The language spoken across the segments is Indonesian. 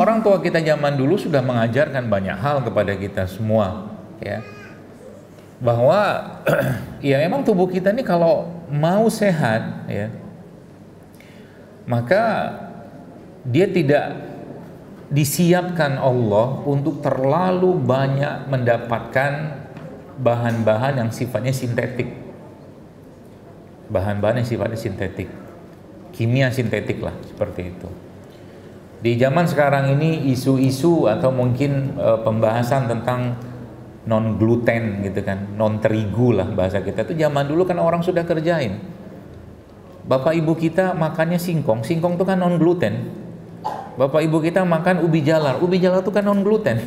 orang tua kita zaman dulu sudah mengajarkan banyak hal kepada kita semua, ya. Bahwa ya memang tubuh kita ini kalau mau sehat, ya, maka dia tidak disiapkan Allah untuk terlalu banyak mendapatkan bahan-bahan yang sifatnya sintetik. Bahan-bahan yang sifatnya sintetik, kimia sintetik lah, seperti itu. Di zaman sekarang ini isu-isu atau mungkin pembahasan tentang non gluten gitu kan, non terigu lah bahasa kita, itu zaman dulu kan orang sudah kerjain. Bapak ibu kita makannya singkong, singkong itu kan non gluten. Bapak ibu kita makan ubi jalar itu kan non gluten.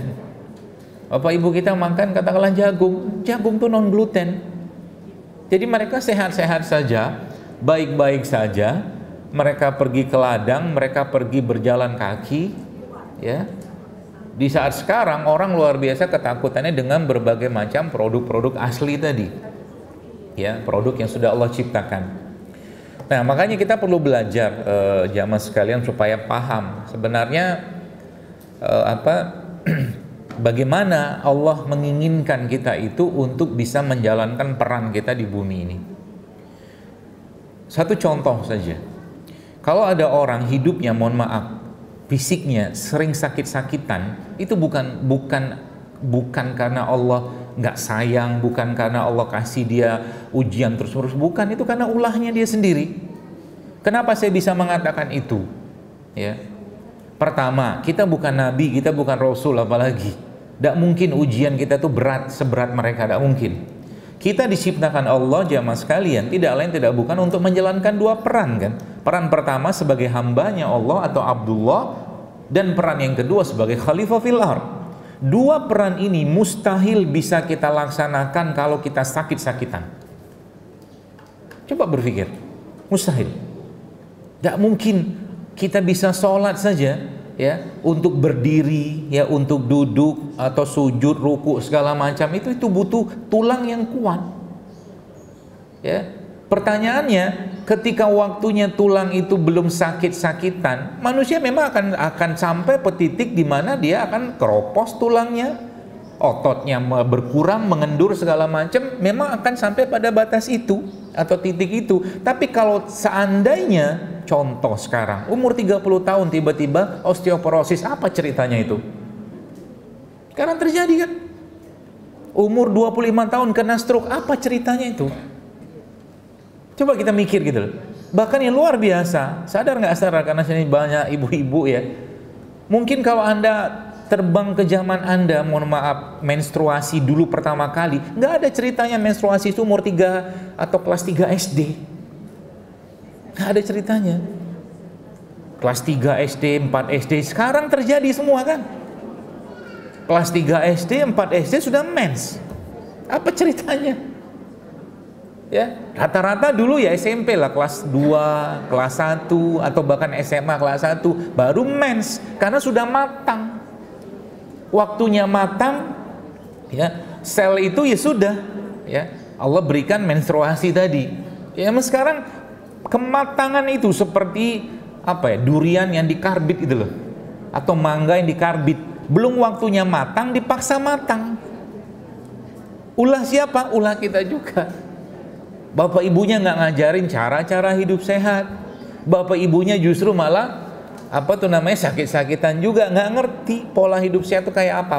Bapak ibu kita makan katakanlah jagung, jagung itu non gluten. Jadi mereka sehat-sehat saja, baik-baik saja. Mereka pergi ke ladang, mereka pergi berjalan kaki, ya. Di saat sekarang orang luar biasa ketakutannya dengan berbagai macam produk-produk asli tadi, ya, produk yang sudah Allah ciptakan. Nah, makanya kita perlu belajar jamaah sekalian supaya paham sebenarnya bagaimana Allah menginginkan kita itu untuk bisa menjalankan peran kita di bumi ini. Satu contoh saja. Kalau ada orang hidupnya, mohon maaf, fisiknya sering sakit-sakitan, itu bukan karena Allah nggak sayang, bukan karena Allah kasih dia ujian terus-menerus, bukan, itu karena ulahnya dia sendiri. Kenapa saya bisa mengatakan itu? Ya, pertama, kita bukan nabi, kita bukan rasul, apalagi tidak mungkin ujian kita tuh berat seberat mereka, tidak mungkin. Kita diciptakan Allah jamaah sekalian tidak lain tidak bukan untuk menjalankan dua peran kan. Peran pertama sebagai hambanya Allah atau Abdullah, dan peran yang kedua sebagai khalifah fil ardh. Dua peran ini mustahil bisa kita laksanakan kalau kita sakit-sakitan. Coba berpikir, mustahil. Tidak mungkin kita bisa sholat saja, ya, untuk berdiri, ya, untuk duduk atau sujud, ruku segala macam itu butuh tulang yang kuat. Ya, pertanyaannya, ketika waktunya tulang itu belum sakit-sakitan, manusia memang akan sampai ke titik di mana dia akan keropos tulangnya, ototnya berkurang, mengendur segala macam, memang akan sampai pada batas itu atau titik itu. Tapi kalau seandainya contoh sekarang umur 30 tahun tiba-tiba osteoporosis, apa ceritanya itu? Sekarang terjadi kan? Umur 25 tahun kena stroke, apa ceritanya itu? Coba kita mikir gitu loh. Bahkan yang luar biasa, sadar nggak sadar, karena sini banyak ibu-ibu ya. Mungkin kalau Anda terbang ke zaman Anda, mohon maaf, menstruasi dulu pertama kali, nggak ada ceritanya menstruasi itu umur 3 atau kelas 3 SD. Nggak ada ceritanya. Kelas 3 SD, 4 SD, sekarang terjadi semua kan. Kelas 3 SD, 4 SD sudah mens. Apa ceritanya? Ya, rata-rata dulu ya SMP lah, kelas 2, kelas 1, atau bahkan SMA kelas 1 baru mens, karena sudah matang. Waktunya matang, ya, sel itu ya sudah, ya, Allah berikan menstruasi tadi. Ya, sekarang kematangan itu seperti apa ya, durian yang dikarbit itu loh, atau mangga yang dikarbit, belum waktunya matang dipaksa matang. Ulah siapa? Ulah kita juga. Bapak ibunya nggak ngajarin cara-cara hidup sehat. Bapak ibunya justru malah sakit-sakitan juga, nggak ngerti pola hidup sehat itu kayak apa.